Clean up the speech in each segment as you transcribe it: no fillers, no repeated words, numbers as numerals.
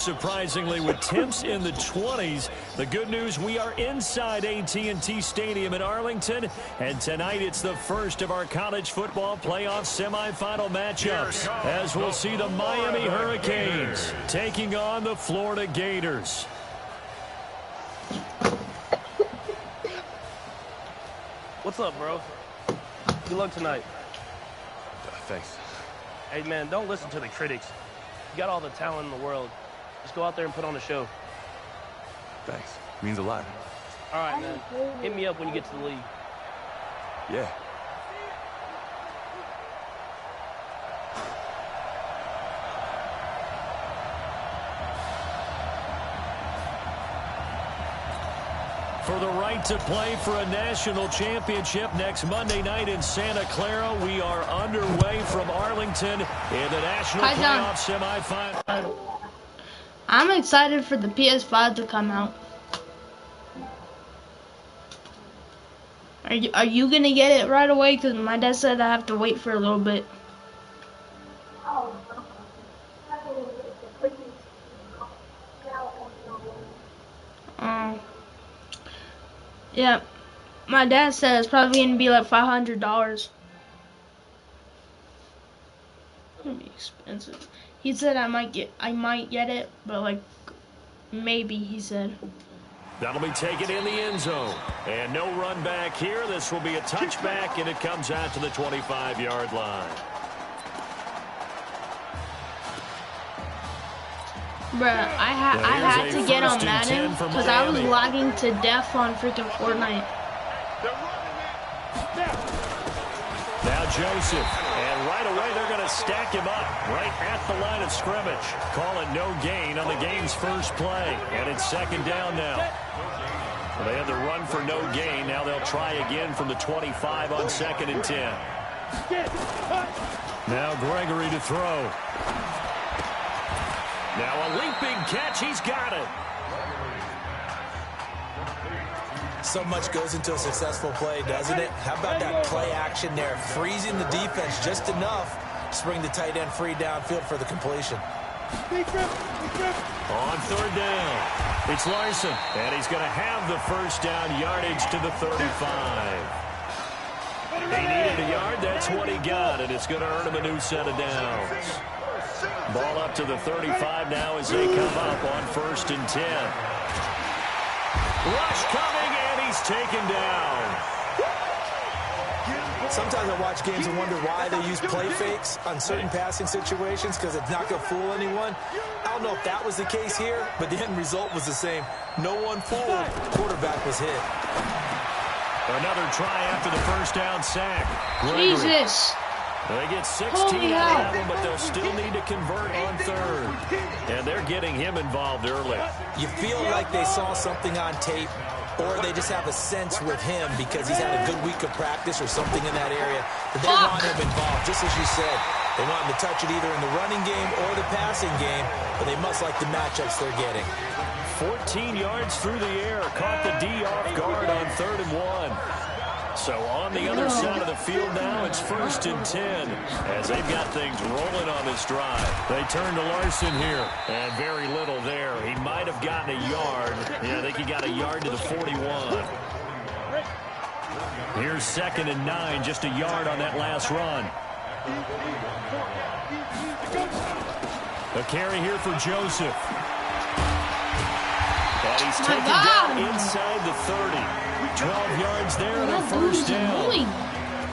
Surprisingly, with temps in the 20s, the good news, we are inside AT&T Stadium in Arlington, and tonight it's the first of our college football playoff semifinal matchups, as we'll see the Miami Hurricanes taking on the Florida Gators. What's up, bro? Good luck tonight. Thanks. Hey, man, don't listen to the critics. You got all the talent in the world. Just go out there and put on a show. Thanks. Means a lot. All right, man. Hit me up when you get to the league. Yeah. For the right to play for a national championship next Monday night in Santa Clara, we are underway from Arlington in the national playoff semifinal. I'm excited for the PS5 to come out. Are you gonna get it right away? Because my dad said I have to wait for a little bit. Yeah, my dad said it's probably gonna be like $500. It's gonna be expensive. He said I might get it, but like maybe, he said. That'll be taken in the end zone. And no run back here. This will be a touchback, and it comes out to the 25-yard line. Bruh, I had to get on Madden because I was lagging to death on freaking Fortnite. Now Joseph, and right away they're going to stack him up right at the line of scrimmage. Call it no gain on the game's first play, and it's second down now. Well, they had the run for no gain. Now they'll try again from the 25 on 2nd and 10. Now Gregory to throw. Now a leaping catch. He's got it. So much goes into a successful play, doesn't it? How about that play action there? Freezing the defense just enough to bring the tight end free downfield for the completion. On third down, it's Larson, and he's going to have the first down yardage to the 35. He needed a yard. That's what he got, and it's going to earn him a new set of downs. Ball up to the 35 now as they come up on 1st and 10. Rush coming, and he's taken down. Sometimes I watch games and wonder why they use play fakes on certain passing situations, because it's not going to fool anyone. I don't know if that was the case here, but the end result was the same. No one fooled. Quarterback was hit. Another try after the first down sack. Gregory. Jesus. They get 16 out of them, but they'll still need to convert on third. And they're getting him involved early. You feel like they saw something on tape, or they just have a sense with him because he's had a good week of practice or something in that area. But they want him involved, just as you said. They want him to touch it either in the running game or the passing game, but they must like the matchups they're getting. 14 yards through the air. Caught the D off guard on 3rd and 1. So on the other side of the field now, it's 1st and 10 as they've got things rolling on this drive. They turn to Larson here, and very little there. He might have gotten a yard. Yeah, I think he got a yard to the 41. Here's 2nd and 9, just a yard on that last run. A carry here for Joseph. And he's taken down inside the 30. 12 yards there and a first down.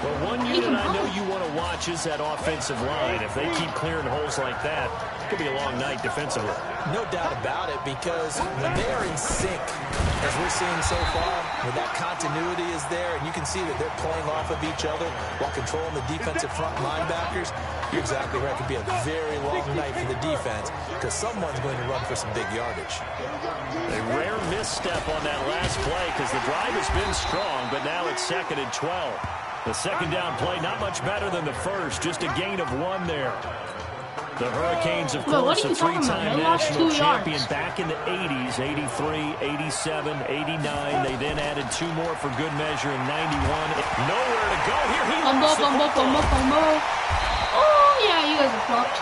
Well, one unit I know you want to watch is that offensive line. If they keep clearing holes like that, it could be a long night defensively. No doubt about it, because when they are in sync, as we're seeing so far, when that continuity is there, and you can see that they're playing off of each other while controlling the defensive front linebackers, you're exactly right. It could be a very long night for the defense because someone's going to run for some big yardage. A rare misstep on that last play because the drive has been strong, but now it's 2nd and 12. The second down play, not much better than the first, just a gain of 1 there. The Hurricanes, of course, a 3-time national champion back in the 80s, 83, 87, 89. They then added 2 more for good measure in 91. Nowhere to go here. He lost the football. Oh, yeah, you guys are fucked.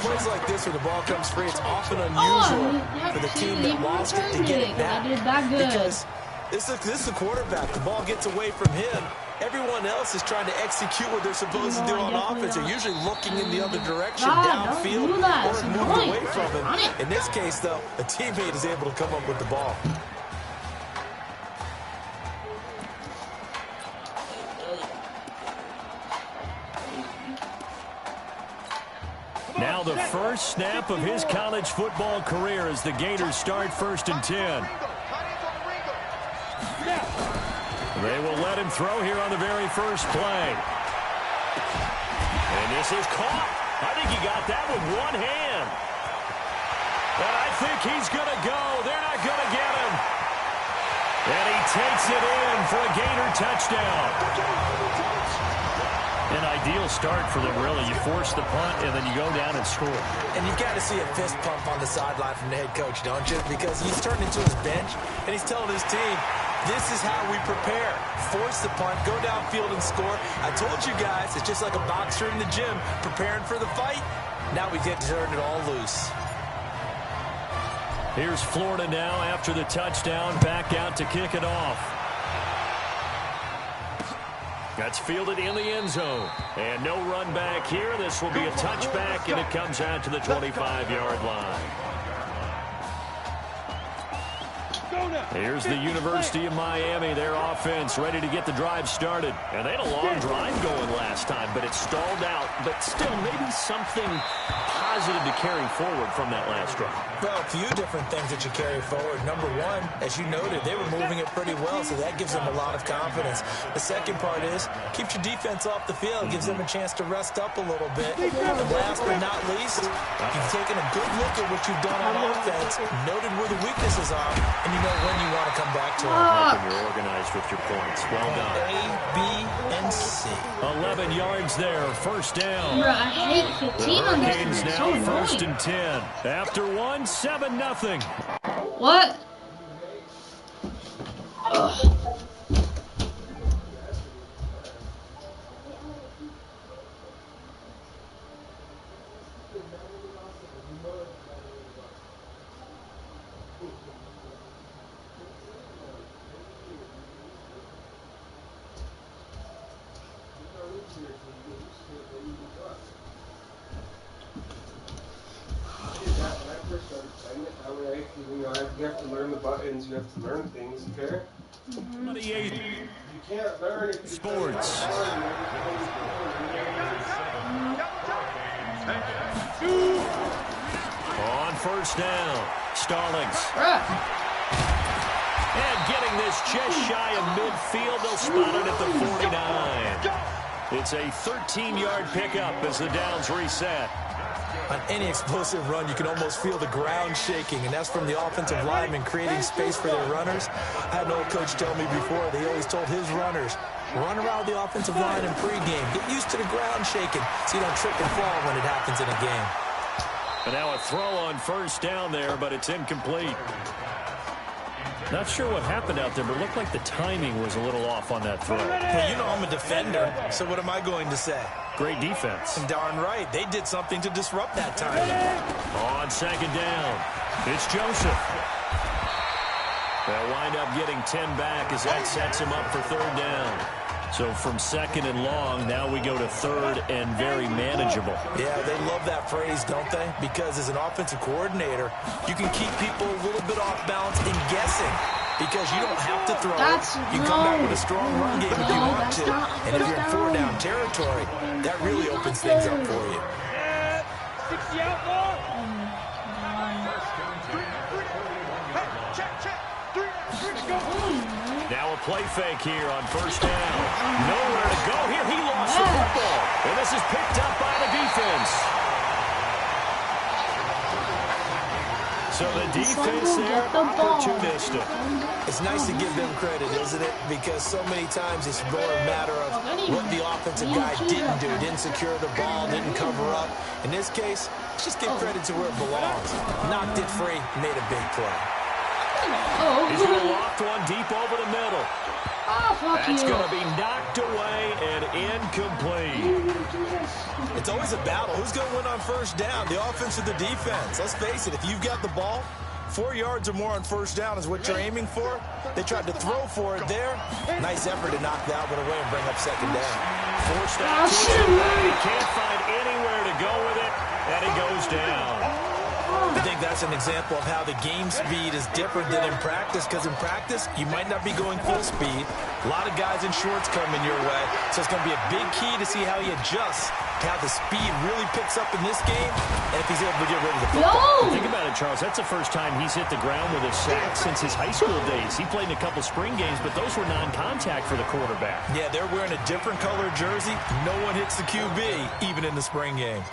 plays like this where the ball comes free, it's often unusual for the team that lost it to get it back. Because this is a quarterback. The ball gets away from him. Everyone else is trying to execute what they're supposed to do on offense. They're usually looking in the other direction, downfield, or moving away from him. In this case, though, a teammate is able to come up with the ball. Now the first snap of his college football career as the Gators start 1st and 10. They will let him throw here on the very first play. And this is caught. I think he got that with one hand. And I think he's going to go. They're not going to get him. And he takes it in for a Gator touchdown. An ideal start for them, really. You force the punt, and then you go down and score. And you've got to see a fist pump on the sideline from the head coach, don't you? Because he's turned into his bench, and he's telling his team, this is how we prepare. Force the punt, go downfield and score. I told you guys, it's just like a boxer in the gym preparing for the fight. Now we get to turn it all loose. Here's Florida now after the touchdown, back out to kick it off. That's fielded in the end zone. And no run back here. This will be a touchback, and it comes out to the 25-yard line. Here's the University of Miami, their offense ready to get the drive started. And they had a long drive going last time, but it stalled out. But still, maybe something positive to carry forward from that last drive. Well, a few different things that you carry forward. Number one, as you noted, they were moving it pretty well, so that gives them a lot of confidence. The second part is, keeps your defense off the field, gives them a chance to rest up a little bit. And last but not least, you've taken a good look at what you've done on offense, noted where the weaknesses are, and you know when you want to come back to them. You're organized with your points. Well done. A, B, and C. 11 yards there, first down. Bro, I hate 15 on this Hurricanes game. now So first annoying. and 10. After 1, 7-0. What? Ugh. You have to learn the buttons, you have to learn things, okay? 28 You can't learn it. Sports. On first down, Stallings. And getting this just shy of midfield, they'll spot it at the 49. It's a 13-yard pickup as the downs reset. On any explosive run, you can almost feel the ground shaking, and that's from the offensive linemen creating space for their runners. I had an old coach tell me before, they always told his runners, run around the offensive line in pregame. Get used to the ground shaking so you don't trip and fall when it happens in a game. And now a throw on first down there, but it's incomplete. Not sure what happened out there, but it looked like the timing was a little off on that throw. Well, you know I'm a defender, so what am I going to say? Great defense. Darn right. They did something to disrupt that timing. On second down, it's Joseph. They'll wind up getting 10 back as that sets him up for third down. So from second and long, now we go to third and very manageable. Yeah, they love that phrase, don't they? Because as an offensive coordinator, you can keep people a little bit off balance and guessing. Because you don't have to throw. You come back with a strong run game if you want to. And if you're in four-down territory, that really opens things up for you. 60 out ball. Now a play fake here on first down. Nowhere to go here. He lost the football. And this is picked up by the defense. So the defense there, opportunistic. It's nice to give them credit, isn't it? Because so many times it's more a matter of what the offensive guy didn't do. Didn't secure the ball, didn't cover up. In this case, just give credit to where it belongs. Knocked it free, made a big play. Oh. He's going to loft one deep over the middle. Oh, fuck That's you. going to be knocked away and incomplete. It's always a battle. Who's going to win on first down, the offense or the defense? Let's face it, if you've got the ball, 4 yards or more on first down is what you're aiming for. They tried to throw for it there. Nice effort to knock that one away and bring up second down. Forced out to his right. He can't find anywhere to go with it, and he goes down. I think that's an example of how the game speed is different than in practice, because in practice, you might not be going full speed. A lot of guys in shorts coming your way, so it's going to be a big key to see how he adjusts to how the speed really picks up in this game, and if he's able to get rid of the football. Think about it, Charles. That's the first time he's hit the ground with a sack since his high school days. He played in a couple spring games, but those were non-contact for the quarterback. Yeah, they're wearing a different color jersey. No one hits the QB, even in the spring game.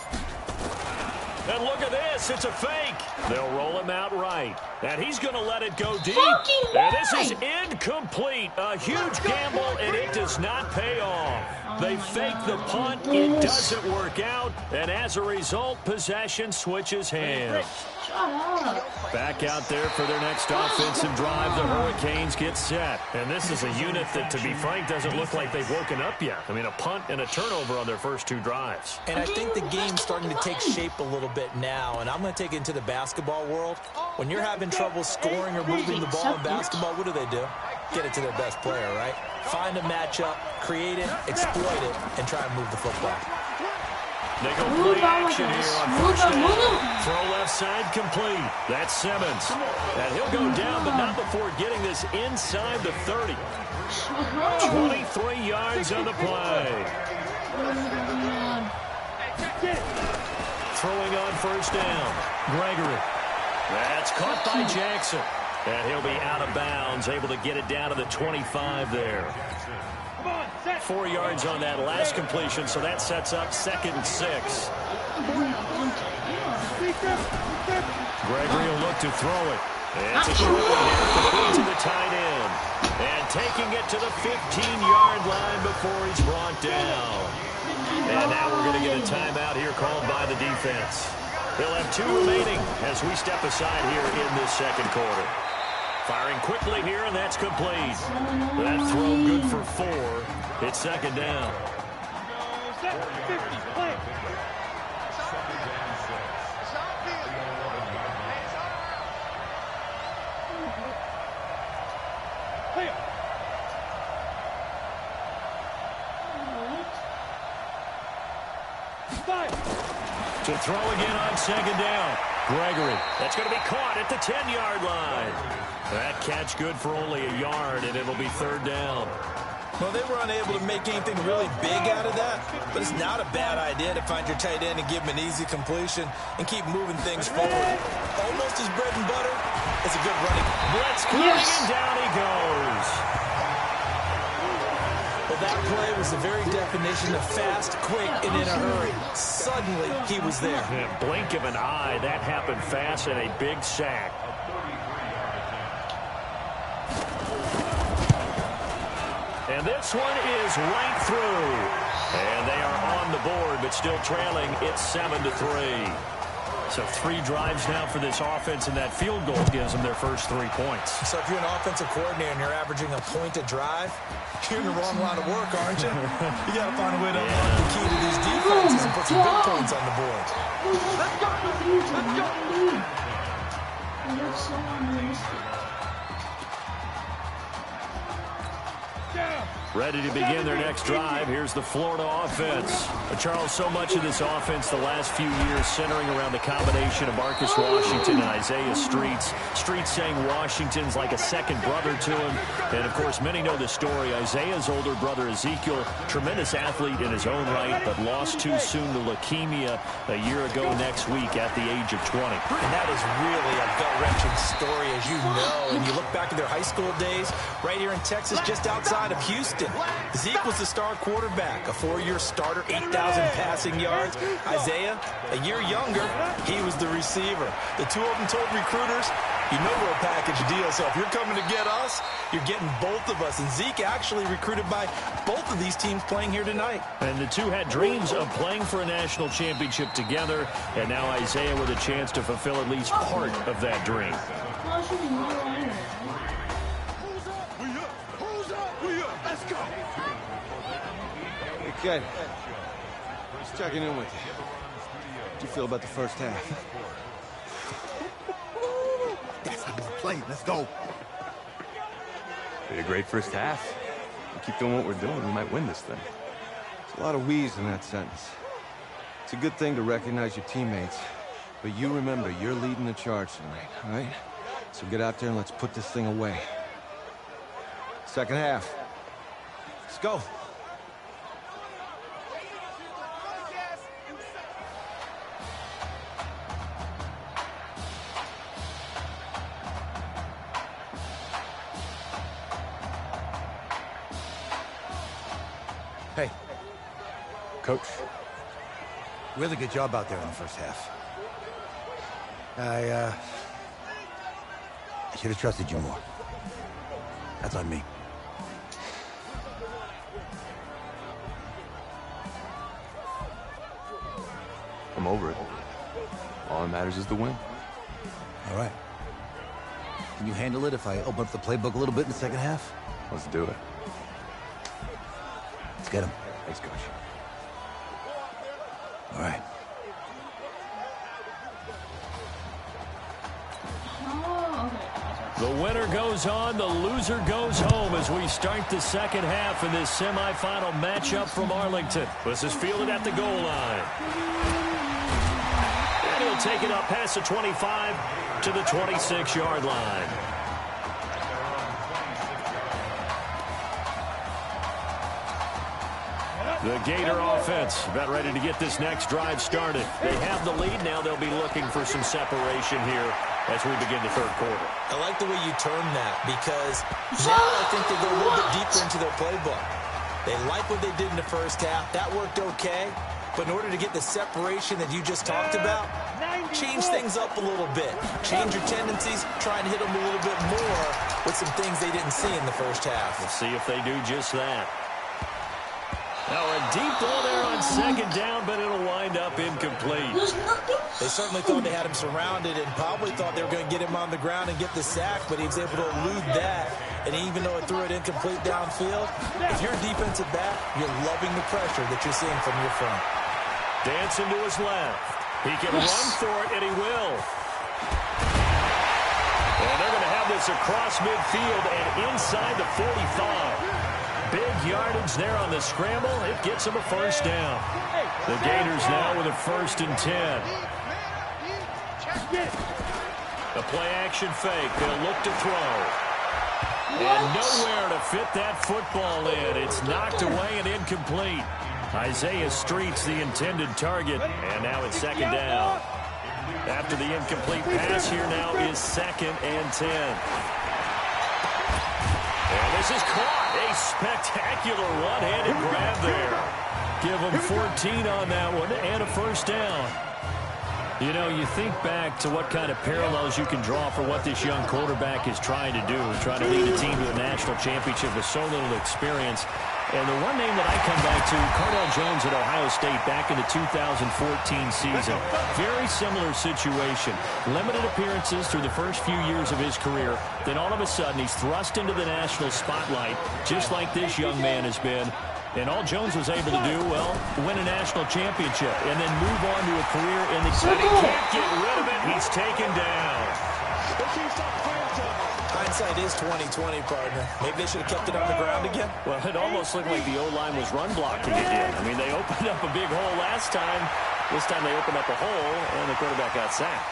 And look at this. It's a fake. They'll roll him out right. And he's going to let it go deep. And this is incomplete. A huge gamble, and it does not pay off. They fake the punt. It doesn't work out. And as a result, possession switches hands. Back out there for their next offensive drive. The Hurricanes get set. And this is a unit that, to be frank, doesn't look like they've woken up yet. I mean, a punt and a turnover on their first two drives. And I think the game's starting to take shape a little bit now. And I'm going to take it into the basketball world. When you're having trouble scoring or moving the ball in basketball, what do? Get it to their best player, right? Find a matchup, create it, exploit it, and try and move the football. They go play action here on first down. Throw left side complete. That's Simmons. And he'll go down, but not before getting this inside the 30. 23 yards on the play. Throwing on first down. Gregory. That's caught by Jackson. And he'll be out of bounds, able to get it down to the 25 there. 4 yards on that last completion, so that sets up 2nd and 6. Gregory will look to throw it. It's a short one here, complete to the tight end. And taking it to the 15-yard line before he's brought down. And now we're going to get a timeout here called by the defense. They'll have 2 remaining as we step aside here in this second quarter. Firing quickly here, and that's complete. That throw good for 4. It's second down. To throw again on second down. Gregory. That's going to be caught at the 10-yard line. That catch good for only a yard, and it'll be 3rd down. Well, they were unable to make anything really big out of that, but it's not a bad idea to find your tight end and give him an easy completion and keep moving things forward. Almost his bread and butter. It's a good running. Blitz coming, and down he goes. Well, that play was the very definition of fast, quick, and in a hurry. Suddenly, he was there. In a blink of an eye, that happened fast, and a big sack. And this one is right through. And they are on the board, but still trailing. It's 7-3. So 3 drives now for this offense, and that field goal gives them their first 3 points. So if you're an offensive coordinator and you're averaging a point a drive, you're in the wrong line of work, aren't you? You got to find a way to unlock the key to these defenses and put some big points on the board. Ready to begin their next drive. Here's the Florida offense. Charles, so much of this offense the last few years centering around the combination of Marcus Washington and Isaiah Streets. Streets saying Washington's like a second brother to him. And, of course, many know the story. Isaiah's older brother, Ezekiel, tremendous athlete in his own right, but lost too soon to leukemia a year ago next week at the age of 20. And that is really a gut-wrenching story, as you know. And you look back at their high school days right here in Texas, just outside of Houston. Zeke was the star quarterback, a 4-year starter, 8,000 passing yards. Isaiah, a year younger, he was the receiver. The two of them told recruiters, you know we're a package deal, so if you're coming to get us, you're getting both of us. And Zeke actually recruited by both of these teams playing here tonight. And the two had dreams of playing for a national championship together, and now Isaiah with a chance to fulfill at least part of that dream. Well, it should be more anyway. Let's go. Hey, kid. Just checking in with you. How'd you feel about the first half? That's how we play. Let's go. Be a great first half. We keep doing what we're doing, we might win this thing. There's a lot of we's in that sentence. It's a good thing to recognize your teammates. But you remember, you're leading the charge tonight, all right? So get out there and let's put this thing away. Second half. Let's go. Hey, Coach, really good job out there in the first half. I should have trusted you more. That's on me. I'm over it. All that matters is the win. All right. Can you handle it if I open up the playbook a little bit in the second half? Let's do it. Let's get him. Thanks, Coach. All right. Oh, okay. The winner goes on, the loser goes home as we start the second half in this semifinal matchup from Arlington. This is fielded at the goal line. And he'll take it up past the 25 to the 26-yard line. The Gator offense about ready to get this next drive started. They have the lead. Now they'll be looking for some separation here as we begin the third quarter. I like the way you term that because now I think they go a little bit deeper into their playbook. They like what they did in the first half. That worked okay. But in order to get the separation that you just talked about, change things up a little bit. Change your tendencies. Try and hit them a little bit more with some things they didn't see in the first half. We'll see if they do just that. Now a deep ball there on second down, but it'll wind up incomplete. They certainly thought they had him surrounded and probably thought they were going to get him on the ground and get the sack, but he was able to elude that. And even though it threw it incomplete downfield, if you're a defensive back, you're loving the pressure that you're seeing from your front. Dancing to his left. He can run for it, and he will. And they're going to have this across midfield and inside the 45. Big yardage there on the scramble. It gets him a first down. The Gators now with a 1st and 10. A play-action fake. They'll look to throw. And nowhere to fit that football in. It's knocked away and incomplete. Isaiah Street's the intended target. And now it's second down. After the incomplete pass, here now is 2nd and 10. And this is caught. A spectacular one-handed grab there. Give them 14 on that one and a first down. You know, you think back to what kind of parallels you can draw for what this young quarterback is trying to do, trying to lead a team to a national championship with so little experience. And the one name that I come back to, Cardell Jones at Ohio State back in the 2014 season. Very similar situation. Limited appearances through the first few years of his career. Then all of a sudden he's thrust into the national spotlight, just like this young man has been. And all Jones was able to do, well, win a national championship and then move on to a career in the... But he can't get rid of it. He's taken down. Hindsight is 20/20, partner. Maybe they should have kept it on the ground again. Well, it almost looked like the O-line was run blocking again. I mean, they opened up a big hole last time. This time they opened up a hole, and the quarterback got sacked.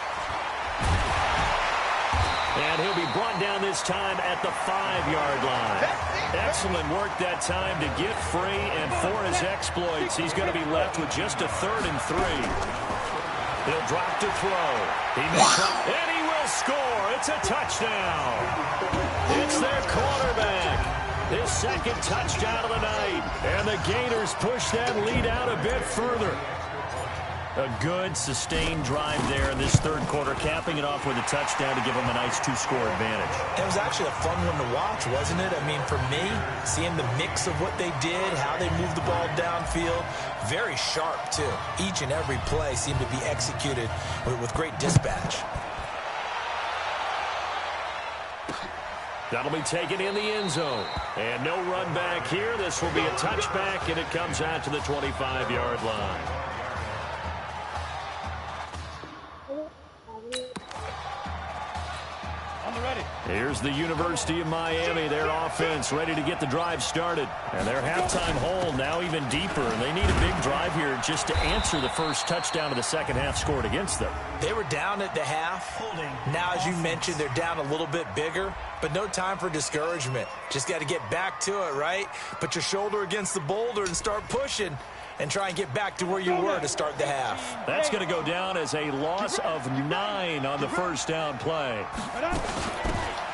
And he'll be brought down this time at the 5-yard line. Excellent work that time to get free, and for his exploits, he's going to be left with just a 3rd and 3. He'll drop to throw. He may try, and he will score. It's a touchdown. It's their quarterback. His 2nd touchdown of the night. And the Gators push that lead out a bit further. A good, sustained drive there in this third quarter, capping it off with a touchdown to give them a nice 2-score advantage. It was actually a fun one to watch, wasn't it? I mean, for me, seeing the mix of what they did, how they moved the ball downfield, very sharp, too. Each and every play seemed to be executed with great dispatch. That'll be taken in the end zone. And no run back here. This will be a touchback, and it comes out to the 25-yard line. Here's the University of Miami, their offense ready to get the drive started. And their halftime hole now even deeper. And they need a big drive here just to answer the first touchdown of the second half scored against them. They were down at the half. Now, as you mentioned, they're down a little bit bigger, but no time for discouragement. Just got to get back to it, right? Put your shoulder against the boulder and start pushing. And try and get back to where you were to start the half. That's going to go down as a loss of 9 on the first down play.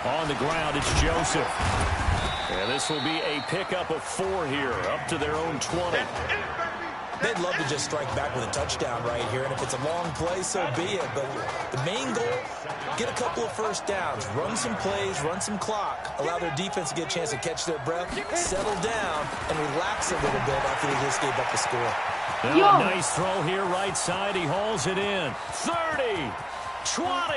On the ground, it's Joseph. And this will be a pickup of 4 here, up to their own 20. They'd love to just strike back with a touchdown right here, and if it's a long play, so be it. But the main goal, get a couple of first downs, run some plays, run some clock, allow their defense to get a chance to catch their breath, settle down, and relax a little bit after they just gave up the score. Now a nice throw here, right side. He hauls it in. 30, 20.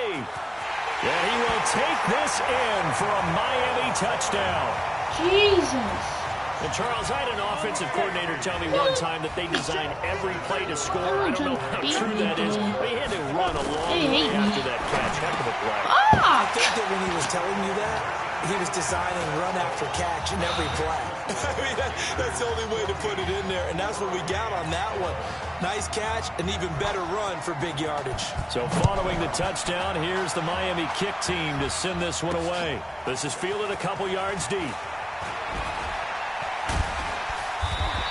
And he will take this in for a Miami touchdown. Jesus. And Charles, I had an offensive coordinator tell me one time that they design every play to score. I don't know how true that is. They had to run a long way after that catch. Heck of a play. I think that when he was telling you that, he was designing run after catch in every play. I mean, that's the only way to put it in there, and that's what we got on that one. Nice catch, an even better run for big yardage. So following the touchdown, here's the Miami kick team to send this one away. This is fielded a couple yards deep.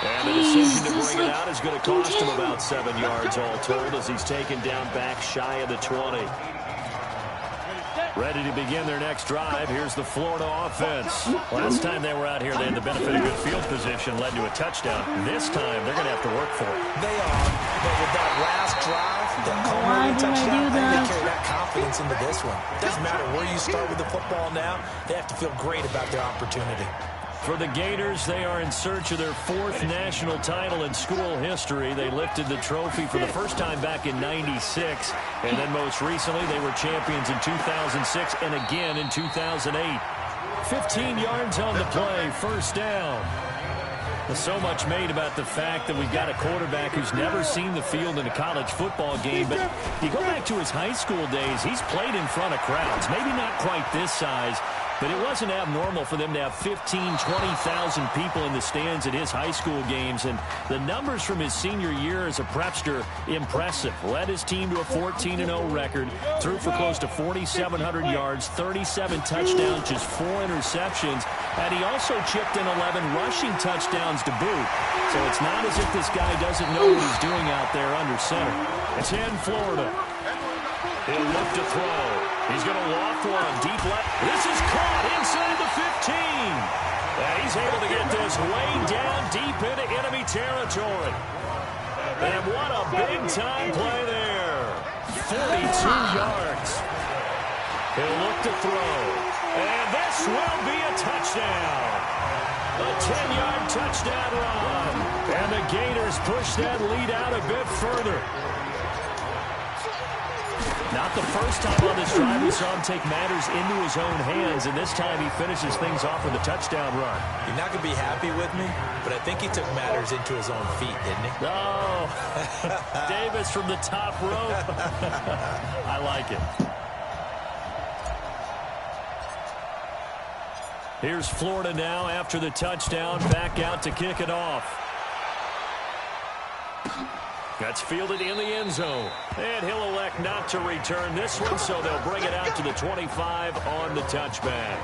And the decision to bring it out is going to cost him about 7 yards all told as he's taken down back shy of the 20. Ready to begin their next drive. Here's the Florida offense. Last time they were out here, they had the benefit of good field position, led to a touchdown. This time, they're going to have to work for it. They are, but with that last drive, that culminating touchdown, they carry that confidence into this one. Doesn't matter where you start with the football now, they have to feel great about their opportunity. For the Gators, they are in search of their 4th national title in school history. They lifted the trophy for the first time back in '96, and then most recently they were champions in 2006 and again in 2008. 15 yards on the play, first down. So much made about the fact that we've got a quarterback who's never seen the field in a college football game, but you go back to his high school days, he's played in front of crowds, maybe not quite this size, but it wasn't abnormal for them to have 15,000, 20,000 people in the stands at his high school games. And the numbers from his senior year as a prepster, impressive. Led his team to a 14-0 record, threw for close to 4,700 yards, 37 touchdowns, just 4 interceptions. And he also chipped in 11 rushing touchdowns to boot. So it's not as if this guy doesn't know what he's doing out there under center. It's in Florida. He'll look to throw. He's going to loft one deep left. This is caught inside the 15. And he's able to get this way down deep into enemy territory. And what a big-time play there. 42 yards. He'll look to throw. And this will be a touchdown. A 10-yard touchdown run. And the Gators push that lead out a bit further. Not the first time on this drive we saw him take matters into his own hands, and this time he finishes things off with a touchdown run. You're not going to be happy with me, but I think he took matters into his own feet, didn't he? Oh, Davis from the top rope. I like it. Here's Florida now after the touchdown, back out to kick it off. That's fielded in the end zone. And he'll elect not to return this one, so they'll bring it out to the 25 on the touchback.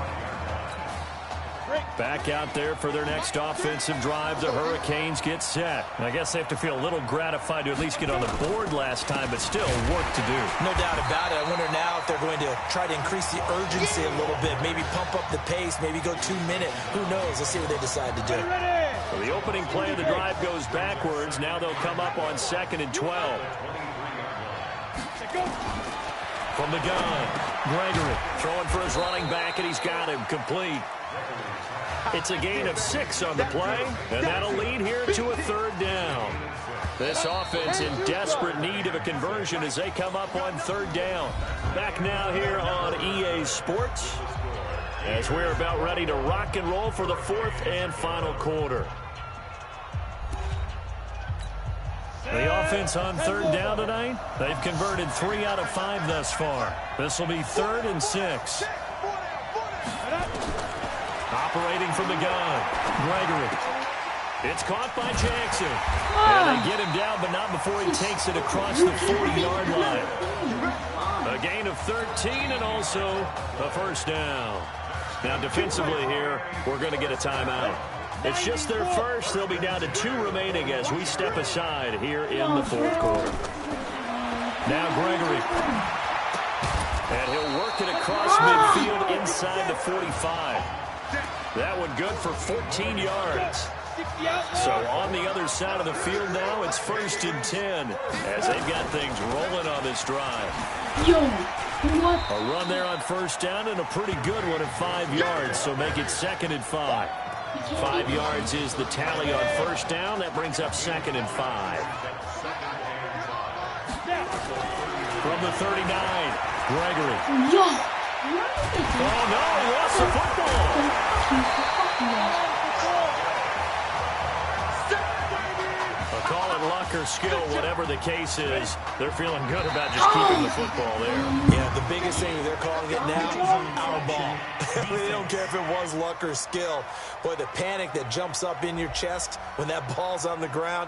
Back out there for their next offensive drive. The Hurricanes get set. And I guess they have to feel a little gratified to at least get on the board last time, but still work to do. No doubt about it. I wonder now if they're going to try to increase the urgency a little bit, maybe pump up the pace, maybe go 2-minute. Who knows? Let's see what they decide to do. Well, the opening play of the drive goes backwards. Now they'll come up on 2nd and 12. From the gun, Gregory throwing for his running back, and he's got him complete. It's a gain of 6 on the play, and that'll lead here to a 3rd down. This offense in desperate need of a conversion as they come up on 3rd down. Back now here on EA Sports. as we're about ready to rock and roll for the fourth and final quarter. The offense on third down tonight, they've converted 3 out of 5 thus far. This will be 3rd and 6. Operating from the gun, Gregory. It's caught by Jackson. And they get him down, but not before he takes it across the 40-yard line. A gain of 13 and also a first down. Now defensively here, we're going to get a timeout. It's just their first. They'll be down to 2 remaining as we step aside here in the fourth quarter. Now Gregory. And he'll work it across midfield inside the 45. That one good for 14 yards. So on the other side of the field now, it's 1st and 10 as they've got things rolling on this drive. Yo, what? A run there on first down and a pretty good one at 5 yards, so make it 2nd and 5. 5 yards is the tally on first down. That brings up 2nd and 5. From the 39, Gregory. Yo. Oh, no, he lost the football. Call it luck or skill, whatever the case is, they're feeling good about just keeping the football there. Yeah, the biggest thing they're calling it now, our ball. They don't care if it was luck or skill. Boy, the panic that jumps up in your chest when that ball's on the ground,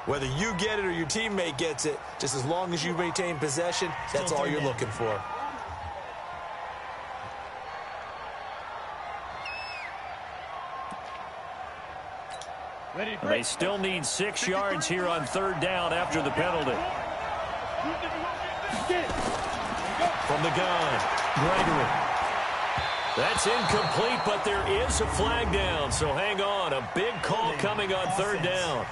whether you get it or your teammate gets it, just as long as you maintain possession, that's all you're looking for. They still need 6 yards here on third down after the penalty. From the gun, Gregory. That's incomplete, but there is a flag down, so hang on. A big call coming on third down.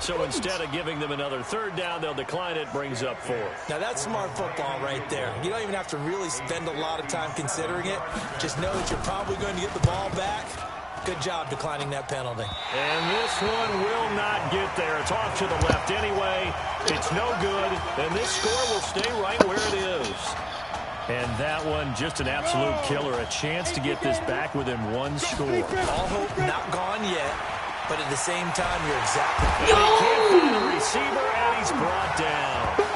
So instead of giving them another third down, they'll decline it, brings up 4. Now that's smart football right there. You don't even have to really spend a lot of time considering it. Just know that you're probably going to get the ball back. Good job declining that penalty. And this one will not get there. It's off to the left anyway. It's no good, and this score will stay right where it is. And that one, just an absolute killer. A chance to get this back within 1 score. All hope not gone yet. But at the same time, you're exactly right. He can't find a receiver, and he's brought down.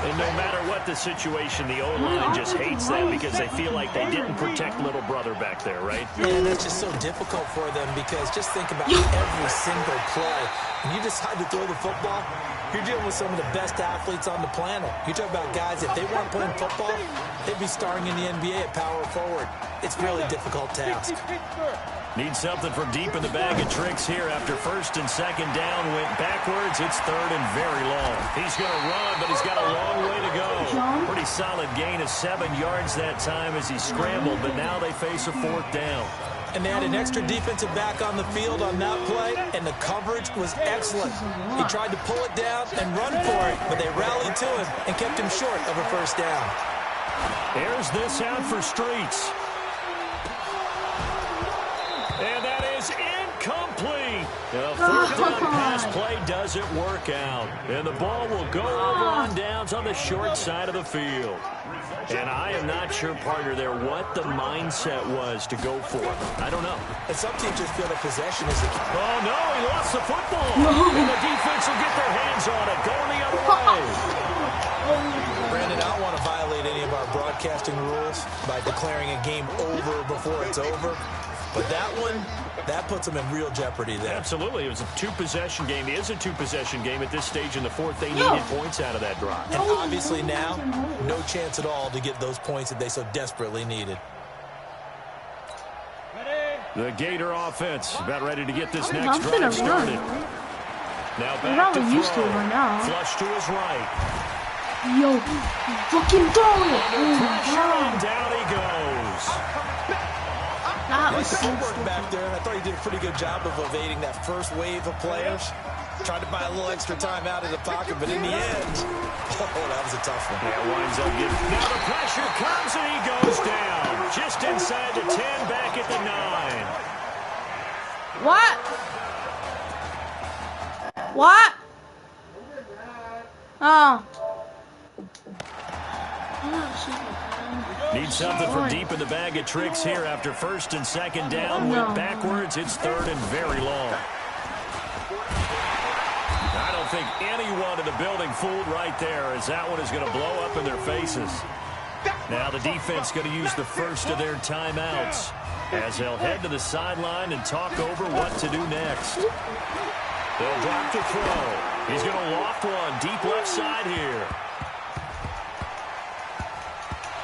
And no matter what the situation, the O-line just hates that because they feel like they didn't protect little brother back there, right? Yeah, that's just so difficult for them because just think about every single play. When you decide to throw the football, you're dealing with some of the best athletes on the planet. You talk about guys, if they weren't playing football, they'd be starring in the NBA at power forward. It's a really difficult task. Need something from deep in the bag of tricks here after 1st and 2nd down. Went backwards. It's 3rd and very long. He's going to run, but he's got a long way to go. Pretty solid gain of 7 yards that time as he scrambled, but now they face a 4th down. And they had an extra defensive back on the field on that play, and the coverage was excellent. He tried to pull it down and run for it, but they rallied to him and kept him short of a first down. Here's this out for Streets. And that is incomplete. The 4th down pass play doesn't work out. And the ball will go over on downs on the short side of the field. And I am not sure, partner, there what the mindset was to go for it. I don't know. And some teams just feel that possession is the key. Oh, no, he lost the football. And the defense will get their hands on it, going the other way. Brandon, I don't want to violate any of our broadcasting rules by declaring a game over before it's over. But that one, that puts them in real jeopardy there. Absolutely. It was a 2-possession game. It is a 2-possession game at this stage in the 4th. They needed points out of that drive. And obviously now, no chance at all to get those points that they so desperately needed. The Gator offense about ready to get this next drive started. Now back to throw. Flush to his right. Yo, fucking throw it. Pressure and down he goes. That was so work back there. I thought he did a pretty good job of evading that first wave of players. Tried to buy a little extra time out of the pocket, but in the end, oh, that was a tough one. Yeah, winds up getting. Now the pressure comes and he goes down. Just inside the 10, back at the 9. What? What? Oh. Need something from deep in the bag of tricks here after first and second down. Went backwards. It's third and very long. I don't think anyone in the building fooled right there, as that one is going to blow up in their faces. Now the defense going to use the first of their timeouts as they'll head to the sideline and talk over what to do next. They'll drop to throw. He's going to loft one deep left side here.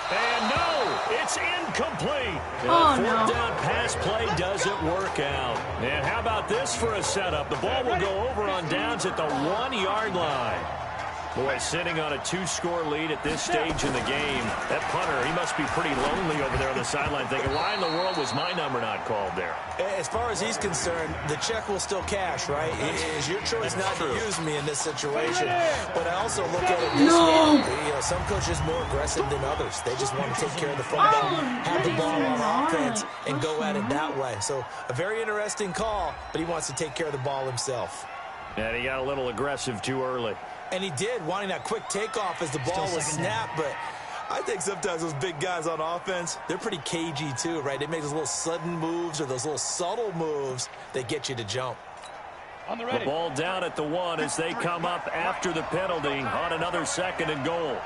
And no, it's incomplete. Fourth down pass play doesn't work out. And how about this for a setup? The ball will go over on downs at the 1-yard line. Boy, sitting on a 2-score lead at this stage in the game. That punter, he must be pretty lonely over there on the sideline thinking, why in the world was my number not called there? As far as he's concerned, the check will still cash, right? It is your choice not to use me in this situation. But I also look at it this way. You know, some coaches are more aggressive than others. They just want to take care of the football, have the ball on offense, and go at it that way. So a very interesting call, but he wants to take care of the ball himself. And he got a little aggressive too early. And he did, wanting that quick takeoff as the ball was snapped. But I think sometimes those big guys on offense, they're pretty cagey too, right? They make those little sudden moves or those little subtle moves that get you to jump. The ball down at the 1 as they come up after the penalty on another 2nd and goal.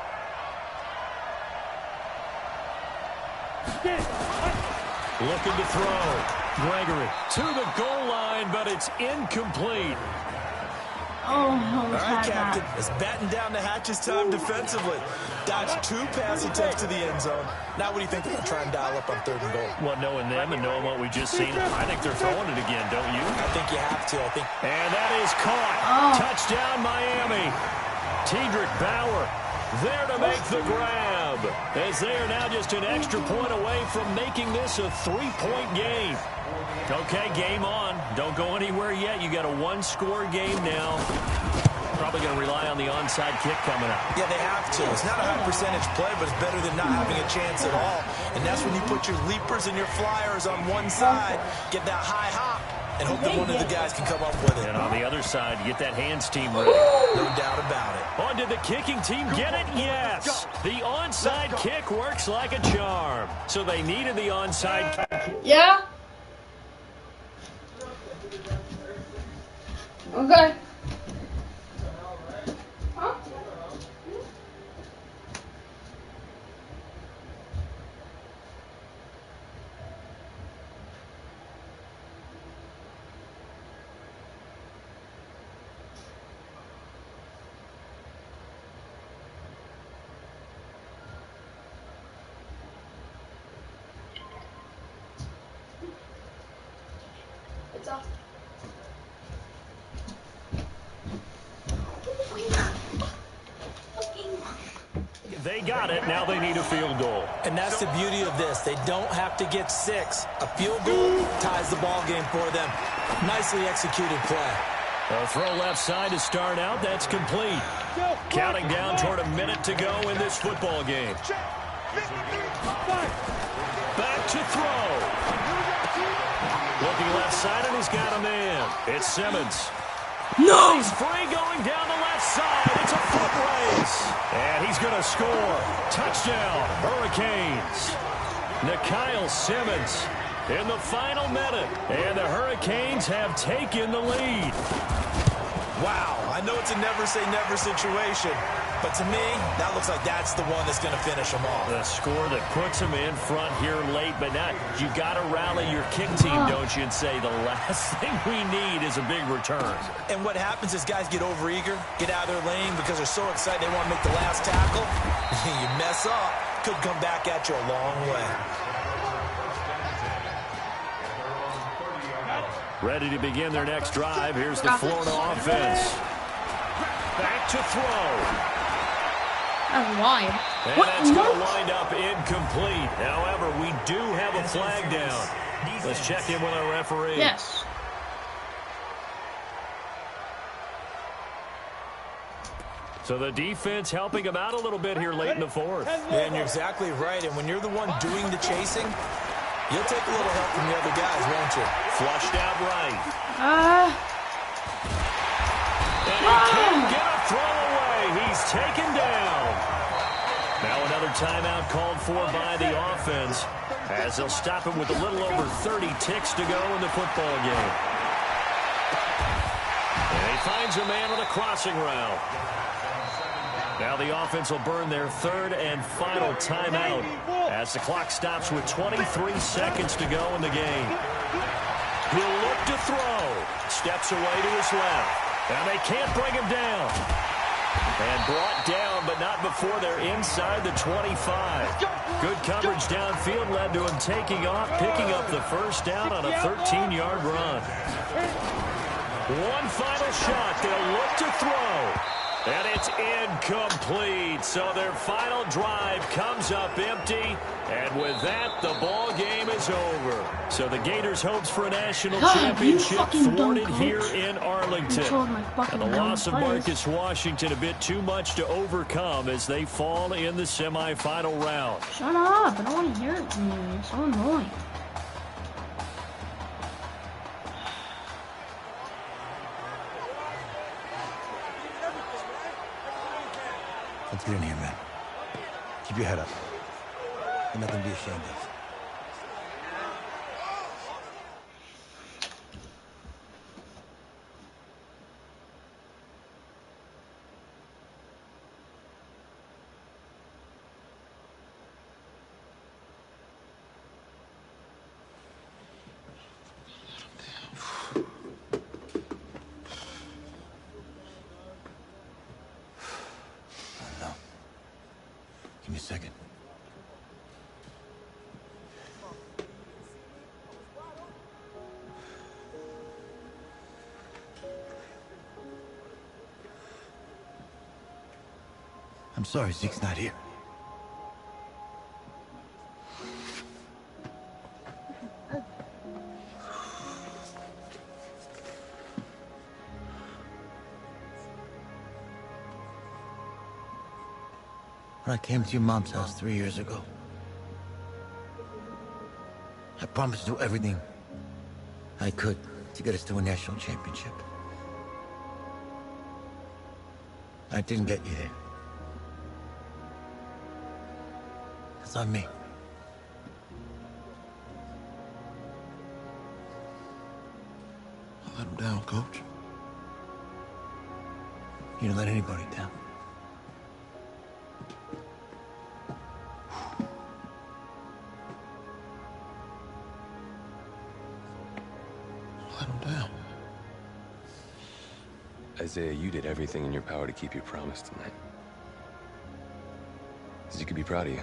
Looking to throw. Gregory to the goal line, but it's incomplete. All right, Captain. It's batten down the hatches time defensively. Dodged 2 pass attempts to the end zone. Now what do you think they're going to try and dial up on 3rd and goal? Well, knowing them and knowing what we just seen, I think they're throwing it again, don't you? I think you have to. And that is caught. Touchdown, Miami. Tedrick Bauer there to make the grab, as they are now just an extra point away from making this a 3-point game. Okay, game on. Don't go anywhere yet. You got a 1-score game now. Probably going to rely on the onside kick coming up. Yeah, they have to. It's not a high percentage play, but it's better than not having a chance at all. And that's when you put your leapers and your flyers on one side, get that high hop, and hope that one of the guys can come up with it. And on the other side, get that hands team ready. No doubt about it. On did the kicking team get it? Yes. The onside kick works like a charm. So they needed the onside kick. Yeah. Okay. Huh? It's off. They got it. Now they need a field goal. And that's the beauty of this. They don't have to get 6. A field goal ties the ball game for them. Nicely executed play. A throw left side to start out. That's complete. Counting down toward a minute to go in this football game. Back to throw. Looking left side, and he's got a man. It's Simmons. No! He's free going down the left side. It's a foot race. And he's going to score. Touchdown, Hurricanes. Nikhil Simmons in the final minute. And the Hurricanes have taken the lead. Wow, I know it's a never-say-never situation, but to me, that looks like that's the one that's going to finish them off. The score that puts them in front here late, but not. You got to rally your kick team, don't you, and say the last thing we need is a big return. And what happens is guys get overeager, get out of their lane because they're so excited they want to make the last tackle. You mess up, could come back at you a long way. Ready to begin their next drive. Here's the Florida offense. Back to throw. That's wide. And that's going to wind up incomplete. However, we do have a flag down. Let's check in with our referee. Yes. So the defense helping him out a little bit here late in the fourth. Yeah, and you're exactly right. And when you're the one doing the chasing, you'll take a little help from the other guys, won't you? Flushed out right. And he can't get a throw away. He's taken down. Now another timeout called for by the offense, as they'll stop it with a little over 30 ticks to go in the football game. And he finds a man on a crossing route. Now the offense will burn their third and final timeout as the clock stops with 23 seconds to go in the game. He'll look to throw. Steps away to his left. And they can't bring him down. And brought down, but not before they're inside the 25. Good coverage downfield led to him taking off, picking up the first down on a 13-yard run. One final shot. They'll look to throw. And it's incomplete. So their final drive comes up empty. And with that, the ball game is over. So the Gators' hopes for a national championship thwarted here in Arlington. And the loss of Marcus Washington a bit too much to overcome as they fall in the semifinal round. Shut up. I don't want to hear it from you. It's so annoying. Let's get in here, man. Keep your head up. Ain't nothing to be ashamed of. Give me a second. I'm sorry Zeke's not here. When I came to your mom's house 3 years ago, I promised to do everything I could to get us to a national championship. I didn't get you there. It's on me. I let him down, Coach. You didn't let anybody down. Isaiah, you did everything in your power to keep your promise tonight. Zeke could be proud of you.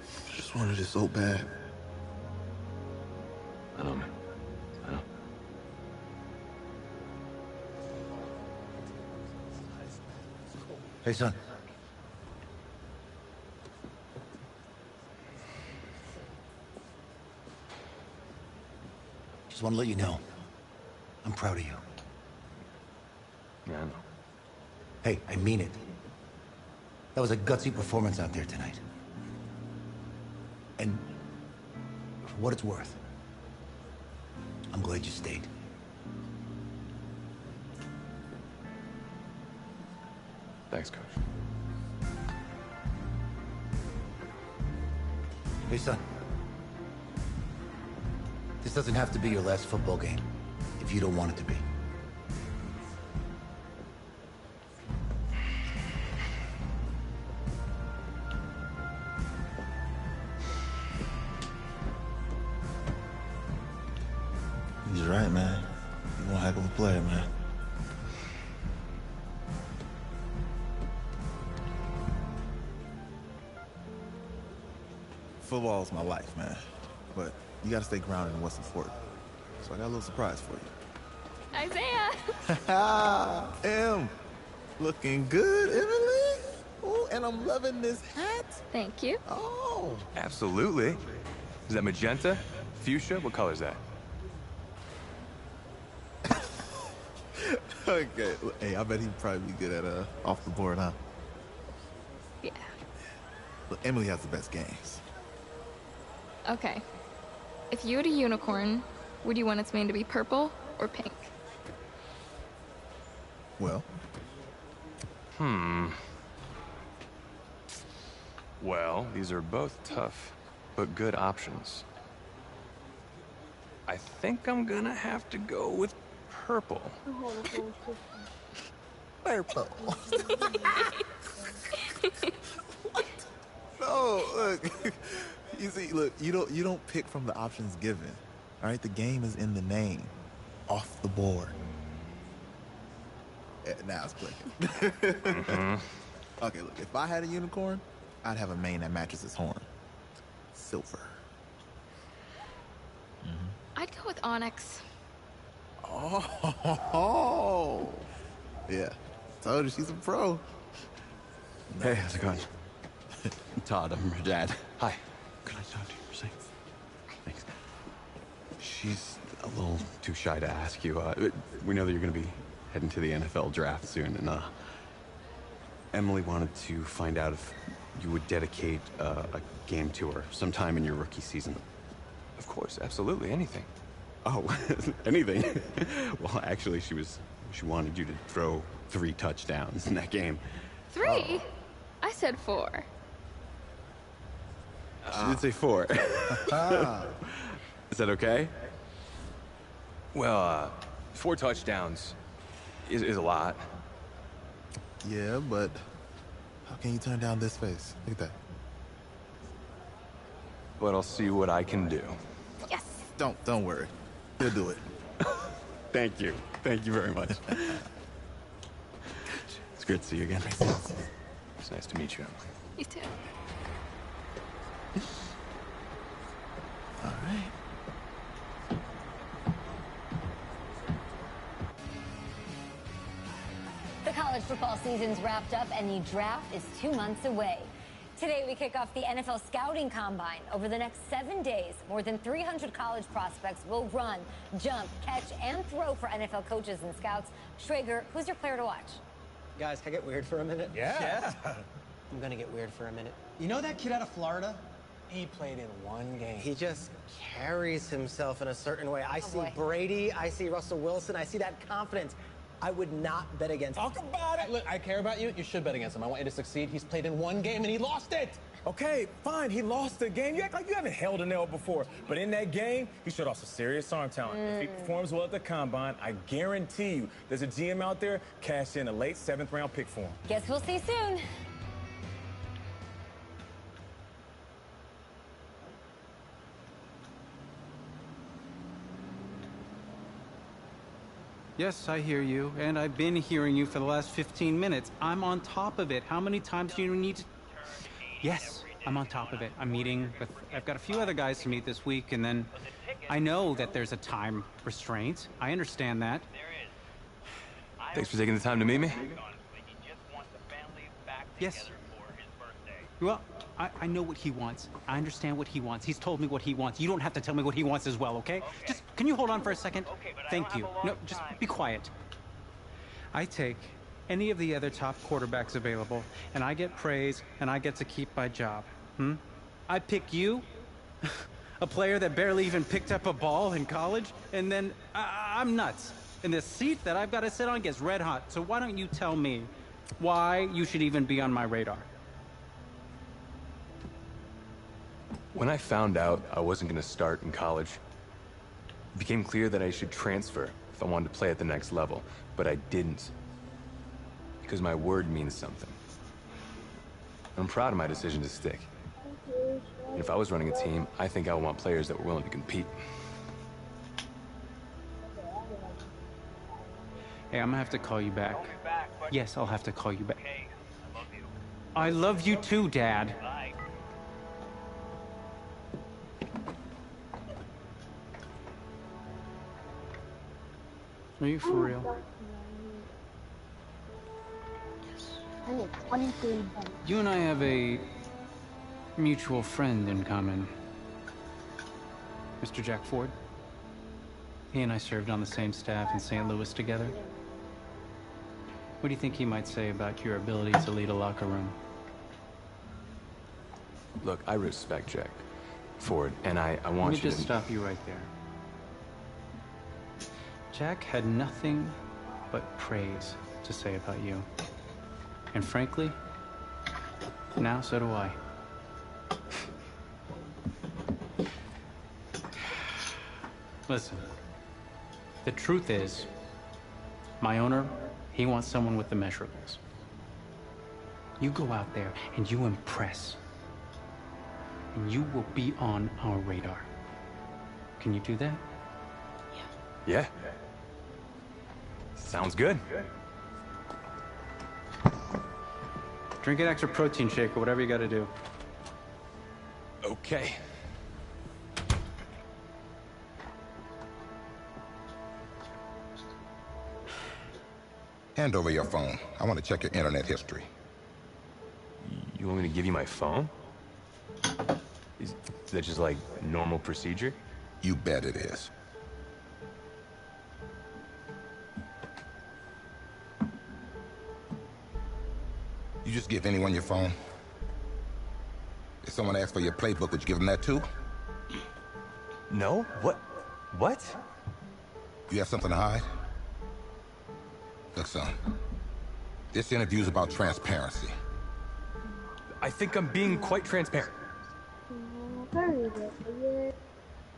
I just wanted it so bad. I know, man. I know. Hey, son. Just want to let you know, I'm proud of you. Yeah, I know. Hey, I mean it. That was a gutsy performance out there tonight. And for what it's worth, I'm glad you stayed. Thanks, Coach. Hey, son. This doesn't have to be your last football game if you don't want it to be. He's right, man. You're one heck of a player, man. Football is my life, man. But you gotta stay grounded in what's important. So I got a little surprise for you. Isaiah! Em, looking good, Emily. Oh, and I'm loving this hat. Thank you. Oh. Absolutely. Is that magenta? Fuchsia? What color is that? Okay. Hey, I bet he'd probably be good at off the board, huh? Yeah. Look, Emily has the best games. Okay. If you had a unicorn, would you want its mane to be purple or pink? Well? Well, these are both tough, but good options. I think I'm gonna have to go with purple. Purple. No, look. You see, look, you don't pick from the options given. All right, the game is in the name. Off the board. Now it's clicking. Okay, look, if I had a unicorn, I'd have a mane that matches its horn. Silver. I'd go with onyx. Oh. Yeah. Told you she's a pro. Hey, how's it going? Todd, I'm her dad. Hi. Can I talk to you for a second? Thanks. She's a little too shy to ask you. We know that you're going to be heading to the NFL draft soon, and Emily wanted to find out if you would dedicate a game tour sometime in your rookie season. Of course, absolutely, anything. Oh, anything? Well, actually, she wanted you to throw 3 touchdowns in that game. 3? I said 4. She did say 4. Is that okay? Well, 4 touchdowns is a lot. Yeah, but how can you turn down this face? Look at that. But I'll see what I can do. Yes. Don't worry. He'll do it. Thank you. Thank you very much. It's great to see you again. It's nice to meet you, Emily. You too. All right. The college football season's wrapped up and the draft is 2 months away. Today, we kick off the NFL Scouting Combine. Over the next 7 days, more than 300 college prospects will run, jump, catch, and throw for NFL coaches and scouts. Schrager, who's your player to watch? Guys, can I get weird for a minute? Yeah. I'm gonna get weird for a minute. You know that kid out of Florida? He played in 1 game. He just carries himself in a certain way. I see boy. Brady, I see Russell Wilson, I see that confidence. I would not bet against him. Talk about it. Look, I care about you. You should bet against him. I want you to succeed. He's played in 1 game and he lost it. Okay, fine. He lost the game. You act like you haven't held a nail before. But in that game, he showed off some serious arm talent. If he performs well at the combine, I guarantee you there's a GM out there cash in a late 7th round pick for him. Guess we'll see soon. Yes, I hear you, and I've been hearing you for the last 15 minutes. I'm on top of it. How many times do you need to... Yes, I'm on top of it. I'm meeting with... I've got a few other guys to meet this week, and then I know that there's a time restraint. I understand that. Thanks for taking the time to meet me. Yes. Well, I know what he wants. I understand what he wants. He's told me what he wants. You don't have to tell me what he wants as well, okay? Just, can you hold on for a second? Thank you. No, just be quiet. I take any of the other top quarterbacks available, and I get praise, and I get to keep my job. I pick you, a player that barely even picked up a ball in college, and then I'm nuts. And the seat that I've got to sit on gets red hot. So why don't you tell me why you should even be on my radar? When I found out I wasn't going to start in college, it became clear that I should transfer if I wanted to play at the next level. But I didn't. Because my word means something. I'm proud of my decision to stick. And if I was running a team, I think I would want players that were willing to compete. Hey, I'm gonna have to call you back. Yes, I'll have to call you back. I love you too, Dad. Are you for real? You and I have a mutual friend in common. Mr. Jack Ford. He and I served on the same staff in St. Louis together. What do you think he might say about your ability to lead a locker room? Look, I respect Jack. for it, and I Let want me you just to... stop you right there. Jack had nothing but praise to say about you. And frankly, now so do I. Listen, the truth is, my owner, he wants someone with the measurables. You go out there and you impress, and you will be on our radar. Can you do that? Yeah. Sounds good. Drink an extra protein shake or whatever you gotta do. Okay. Hand over your phone. I want to check your internet history. You want me to give you my phone? Is that just like normal procedure? You bet it is. You just give anyone your phone? If someone asks for your playbook, would you give them that too? No? What? What? You have something to hide? Look, son. This interview's about transparency. I think I'm being quite transparent.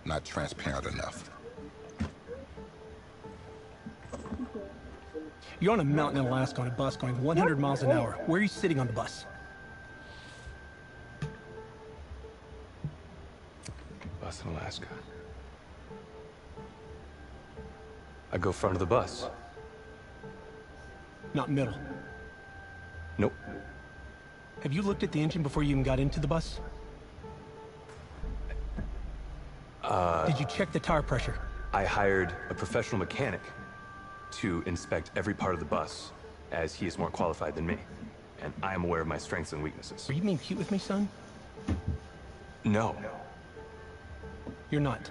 Not transparent enough. You're on a mountain in Alaska on a bus going 100 miles an hour. Where are you sitting on the bus? Bus in Alaska. I go front of the bus. Not middle. Nope. Have you looked at the engine before you even got into the bus? Did you check the tire pressure? I hired a professional mechanic to inspect every part of the bus, as he is more qualified than me. And I am aware of my strengths and weaknesses. Are you being cute with me, son? No. You're not.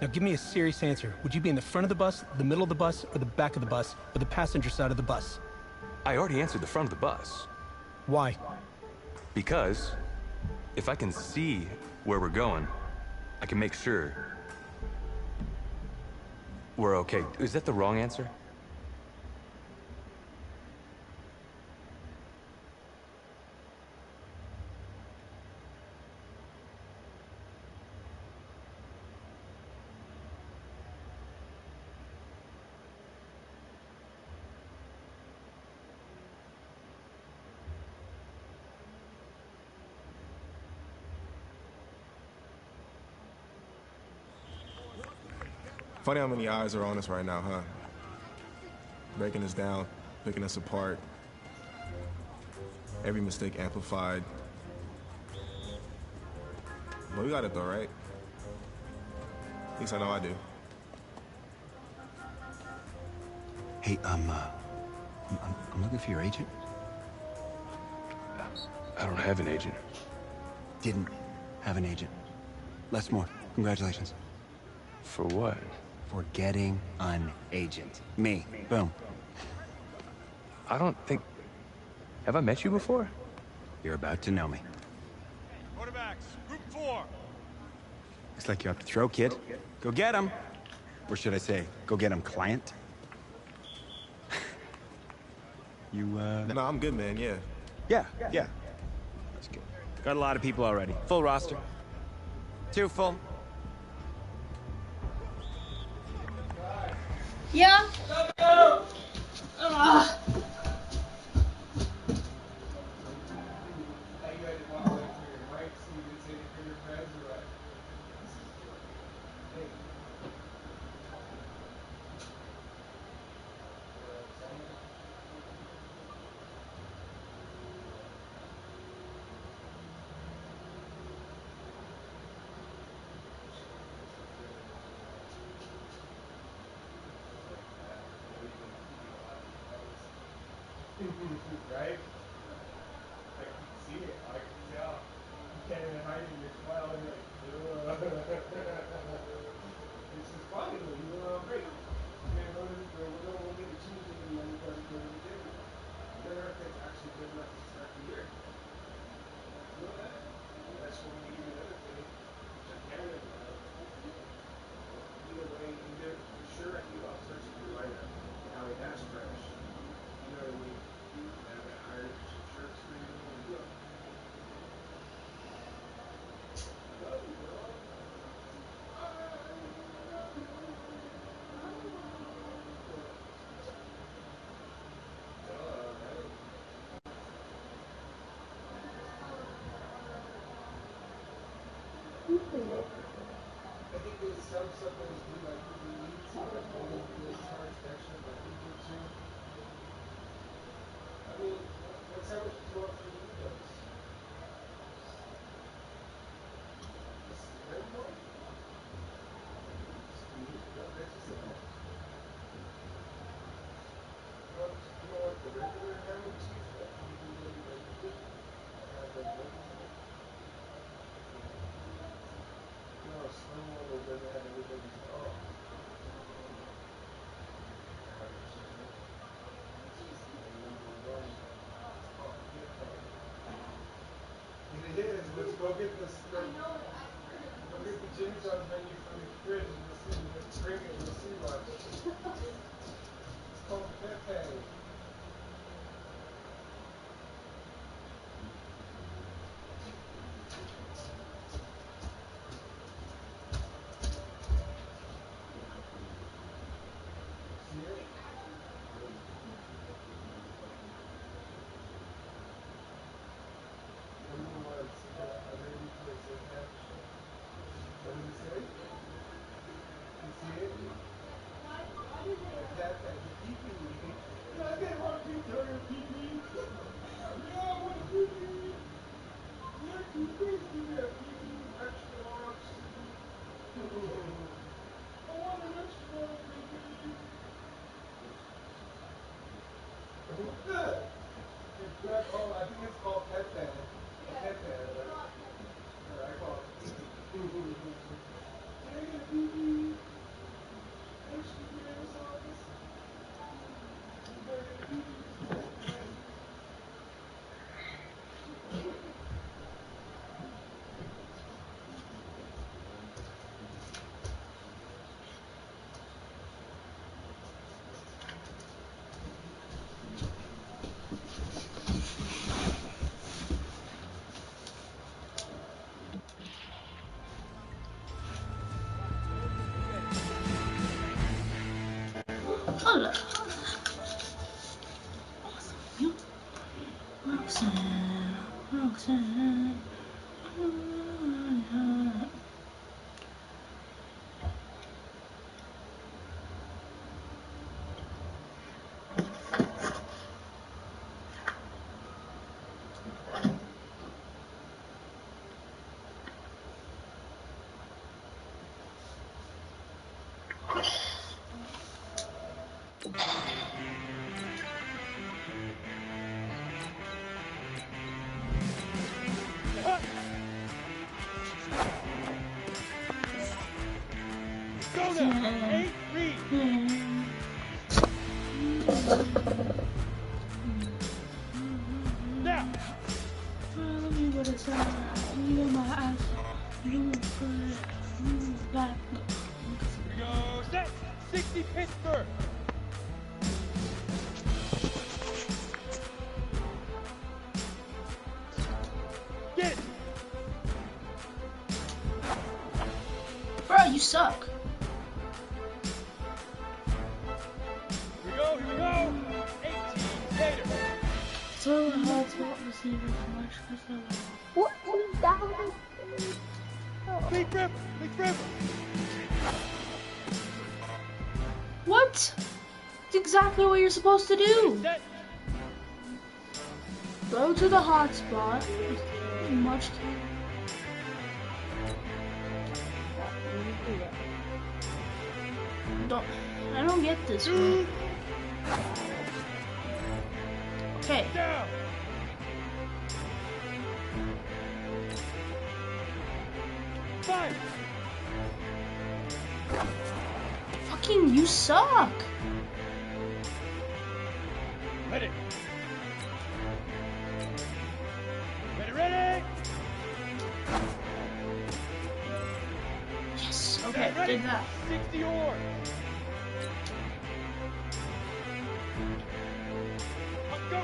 Now give me a serious answer. Would you be in the front of the bus, the middle of the bus, or the back of the bus, or the passenger side of the bus? I already answered the front of the bus. Why? Because if I can see where we're going, I can make sure we're okay. Is that the wrong answer? Funny how many eyes are on us right now, huh? Breaking us down, picking us apart. Every mistake amplified. But we got it though, right? At least I know I do. Hey, I'm looking for your agent. I don't have an agent. Didn't have an agent. Less more. Congratulations. For what? For getting an agent. Me. Boom. I don't think... Have I met you before? You're about to know me. Quarterbacks, group 4. Looks like you're up to throw, kid. Go get him. Or should I say, go get him, client? You, No, I'm good, man, yeah. Yeah. That's good. Got a lot of people already. Full roster. Too full. Yeah. Right? I can see it. I can tell. You can't even hide it in your smile. You're like, this is funny. You know, great. We'll get the change in the money because we're going to get it. Your haircut's actually good enough to start the year. You know that? That's what we give you the other thing. think there's some stuff that is good, like Uber Eats, but then there's charge extra for people too. I mean, what sandwich do you want for your meals? This red one? Sweet. Yep, that's yourself. You don't want the regular ham and cheese, that medium regular? That has like bacon in it? No, slow one that doesn't have everything. Oh. I have the chicken. And number one, it's called Pit Patty. It is. Let's go get this. Go get the Jimmy John's menu from the fridge and you'll see. Let's bring it. You'll see what. It's called Pit Patty. See it? Number one. See that? I made you place it. Okay? What does it say? You see it? The cat had the pee-pee. Yeah, I didn't want to pee-pee. Yeah, I want to pee-pee. Yeah, can you please give me a pee-pee extra large? I want an extra large pee-pee. What's that? Oh, I think it's called pet pad. Pet pad. I call it pee-pee. Can I get a pee-pee? Extra graham sauce? Can I get a pee-pee? Hola. Roxanne. Now. Let me go to side. You my ass. You back. Go set. 60 Pittsburgh. Get it. Bro, you suck. Here we go. 18 later. So hard to receive information. What is down? Big rip. What? It's exactly what you're supposed to do. Go to the hotspot. Much. I don't get this one. Okay. Down. Five. Fucking you suck. Ready. Ready. Yes. Okay. Did that. 60 or. Go.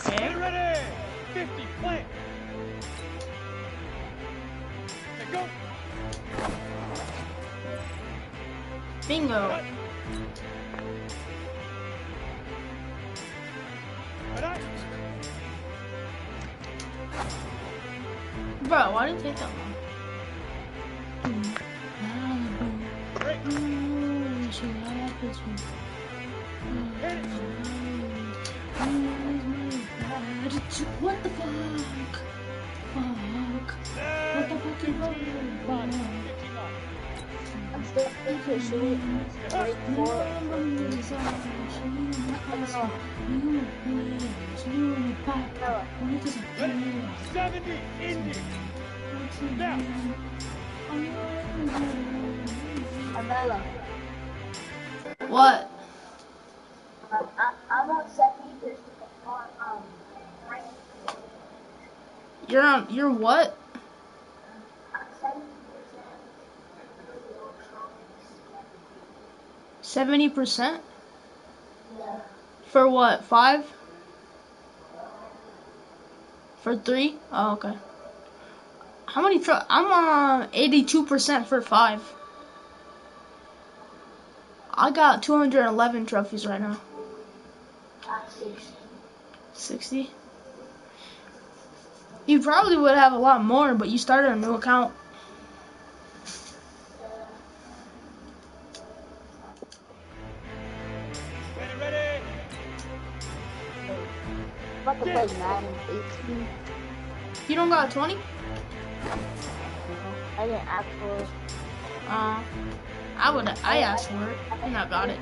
Okay. Ready. 50. Plant. Okay, go. Bingo. Ready. Bro, why did it take that long? What the fuck? Fuck. What the fuck is wrong? I'm still thinking should break for Ready? 70, Indy. Now. Amela. What? I'm on 70% on You're what? I'm 70%. 70%? Yeah. For what? 5? For 3? Oh, okay. How many I'm on 82% for 5. I got 211 trophies right now. 60? You probably would have a lot more, but you started a new account. Ready. I'm about to play Madden 18. You don't got 20? No, I didn't ask for it. I asked for it, and I got it.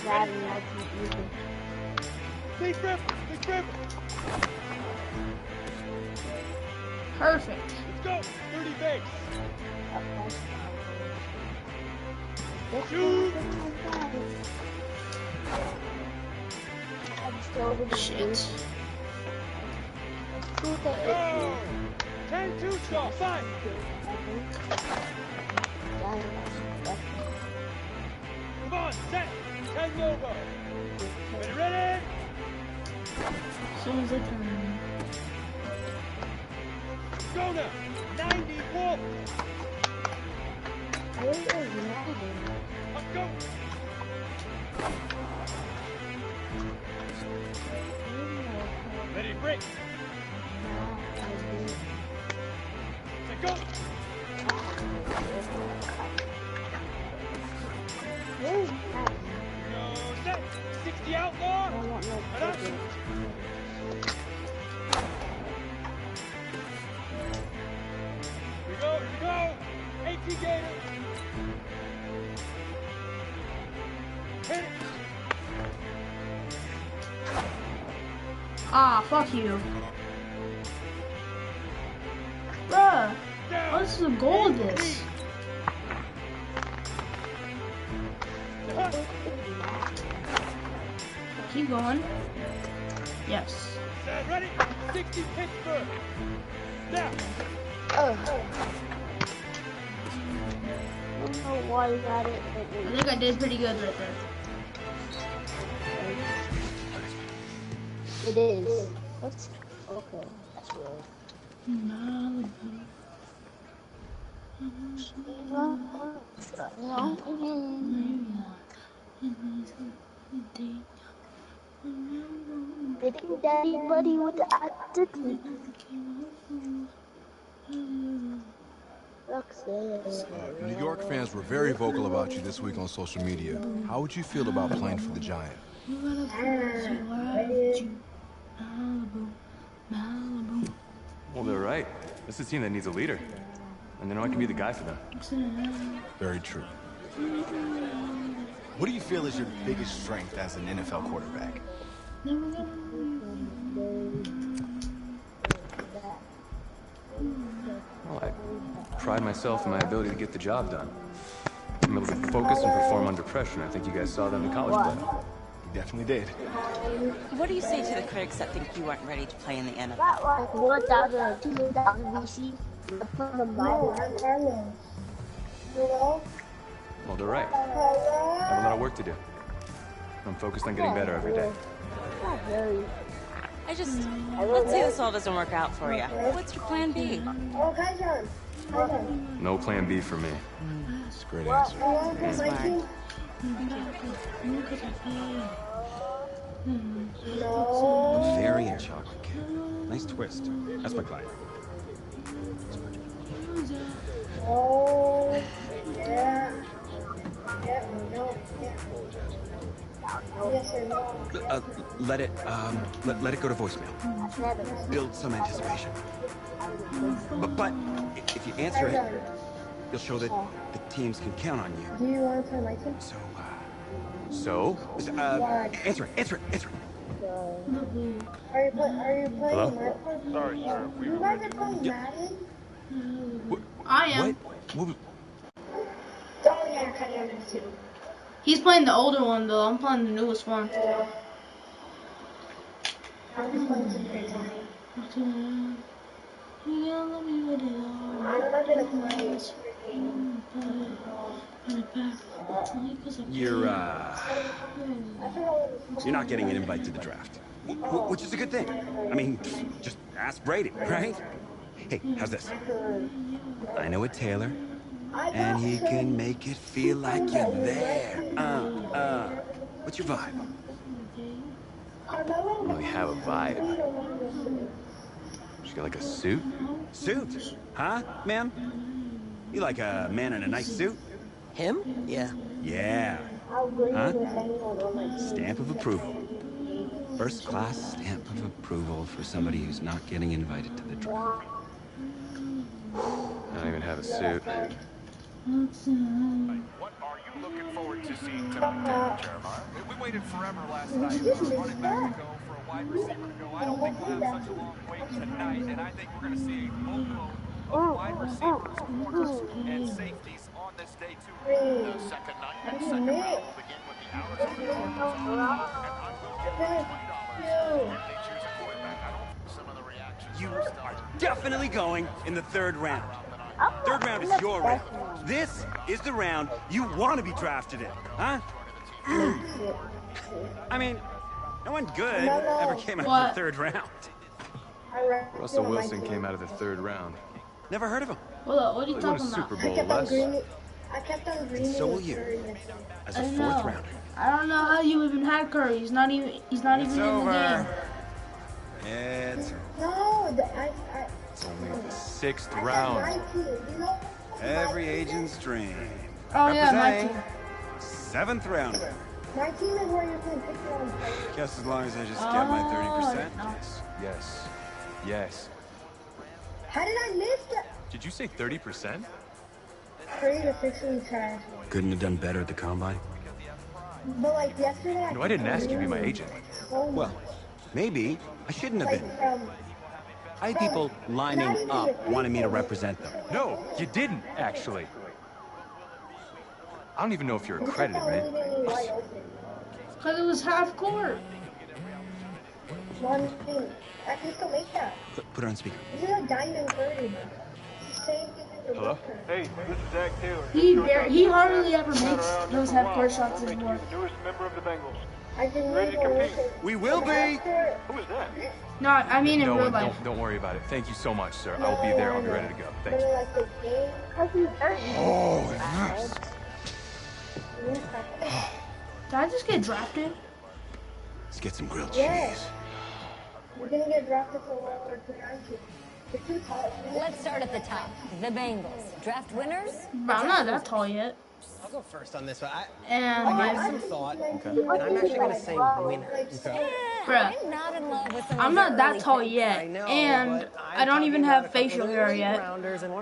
Madden 19 Big rip. Perfect. Let's go. 30 base. Shoot. Shit. Go. 10-2 shot. 5. Come on, set. 10 logo. Ready? As soon as I turn. Go now. 90 Wolf. Let's go. Ready, break. Let go. Go set. 60 outlaw. Head up. Here we go. 18 Gator. Hit it. Ah, fuck you. Bruh. What's the goal of this? Keep going. Yes. Ready? 60 Pittsburgh. Now. I don't know why you got it. I think I did pretty good right there. It is. That's okay. That's weird. Big Daddy Buddy with the attitude. New York fans were very vocal about you this week on social media. How would you feel about playing for the Giants? Well, they're right. This is a team that needs a leader. And they know I can be the guy for them. Very true. What do you feel is your biggest strength as an NFL quarterback? Well, I pride myself in my ability to get the job done. I'm able to focus and perform under pressure, and I think you guys saw that in the college play. You definitely did. What do you say to the critics that think you weren't ready to play in the NFL? That like 1,000, 2,000 BC. From the Bible. Well, they're right. I have a lot of work to do. I'm focused on getting better every day. Not very. Let's say this all doesn't work out for you. What's your plan B? No plan B for me. That's a great answer. No. Very chocolate kid. Nice twist. That's my client. Oh, yeah. Yeah, no, yeah. Yes or no? Let it go to voicemail. Build some anticipation. But if you answer it, you'll show that the teams can count on you. Do you want to play my team? Answer it. Are you playing Hello? my Sorry, sir. You guys are playing Madden? I am. What? Oh, yeah, I am too. He's playing the older one though. I'm playing the newest one. I'm just playing some free time. I'm not gonna play. You're not getting an invite to the draft. Which is a good thing. I mean, just ask Brady, right? Hey, how's this? I know a tailor, and he can make it feel like you're there. What's your vibe? I don't really have a vibe. She got like a suit? Suit? Huh, ma'am? You like a man in a nice suit? Him? Yeah. Yeah. Huh? Stamp of approval. First class stamp of approval for somebody who's not getting invited to the draft. I don't even have a suit. What are you looking forward to seeing tonight, Jeremiah? We waited forever last night for a running back to go, for a wide receiver to go. I don't think we'll have such a long wait tonight, and I think we're going to see a boatload of wide receivers, corners, and safeties on this day, too. The second night and second round will begin with the Arizona You are definitely going in the third round. Third round is your round. This is the round you want to be drafted in, huh? I mean, no one good ever came out of the third round. Russell Wilson came out of the third round. Never heard of him. Hold up, what are you talking Super about? Bowl less. I kept on greening. So will you. As a fourth rounder. I don't know how you even had Curry. He's not even in the game. It's No, It's only the sixth round. every agent's dream. Oh yeah, my Representing team. seventh rounder. My team is where you can pick your own player. Guess as long as I just get my 30%. Yes. How did I miss that? Did you say 30%? 30 to 60 trash. Couldn't have done better at the combine. But like yesterday, No, I didn't ask you to be my agent. Well, maybe I shouldn't have been. I had people lining up wanting me to represent them. No, you didn't, actually. I don't even know if you're accredited, man. Because it was half court. One thing. I can still make that. Put her on speaker. This is a diamond 30. Same thing as the Hello? Hey, this is Zach Taylor. He hardly ever makes those half court shots anymore. Newest member of the Bengals. I can Ready to compete? We will be. Who is that? No, I mean in real life. Don't worry about it. Thank you so much, sir. I will be there. I'll be ready to go. Thank you. Oh, yes. Did I just get drafted? Let's get some grilled Yeah. cheese. You're gonna get drafted for World War II. You're too tall. Let's start at the top. The Bengals. Draft winners? But I'm not that tall yet. I'll go first on this one. I And gave some thought, and I'm actually going to say winners. bruh, I'm not in love with some I'm of not the that early tall picks. yet, and I don't even have facial hair yet,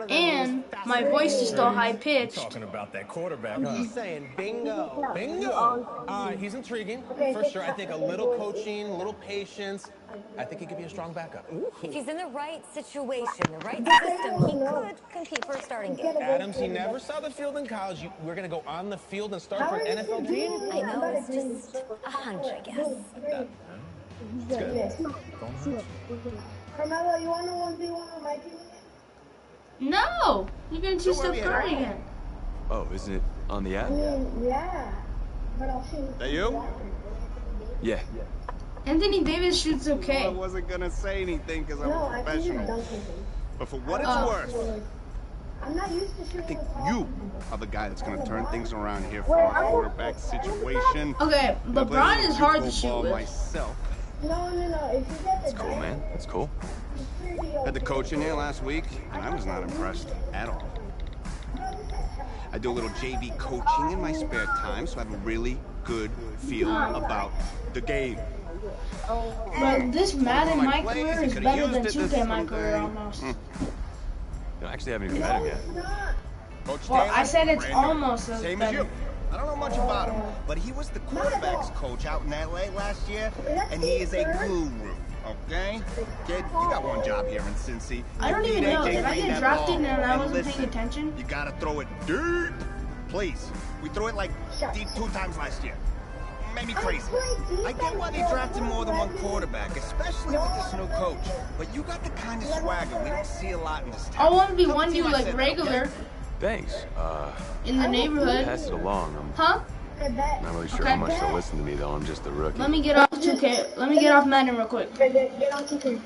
and my voice is still high pitched. Talking about that quarterback. I'm just saying, bingo. Bingo. He's intriguing, for sure. I think a little coaching, a little patience. I think he could be a strong backup. If he's in the right situation, the right system, he could compete for a starting gig. Adams, he never saw the field in college. We're going to go on the field and start for an NFL team? I know, it's just a hunch, I guess. Carmelo, you want to 1v1 on my team? No, you're gonna choose Steph Curry again. Oh, isn't it on the app? Yeah. But I'll shoot. That you? Yeah. Anthony Davis shoots okay. I wasn't going to say anything because I'm No, a I can professional. just dunk him. But for what it's worth, I'm not used to I shooting. think you are the guy that's going to turn things around here for our quarterback situation. Okay, LeBron is hard to shoot ball with. myself. No. If you get the That's cool, man. That's cool. Had the coach in here last week, and I was not impressed at all. I do a little JV coaching in my spare time, so I have a really good feel about the game. But this Madden mycarrer is better than 2K mycarrer almost. You don't actually haven't even met him yet. Well, I said it's almost as Same as better. you. I don't know much about him, but he was the quarterback's coach out in LA last year, and he is a guru. Okay? Kid, you got one job here in Cincy. I don't even know. Did I get drafted and I wasn't paying attention? You gotta throw it deep. Please. We threw it like deep 2 times last year. Made me crazy. I get why they drafted more than one quarterback, especially with this new coach. But you got the kind of swagger we don't see a lot in this town. I want to be one you like regular. Thanks. In the neighborhood. Pass it along. Huh? I'm not really sure how much they'll listen to me, though. I'm just a rookie. Let me get off 2K. Let me get off Madden real quick. Get on 2K.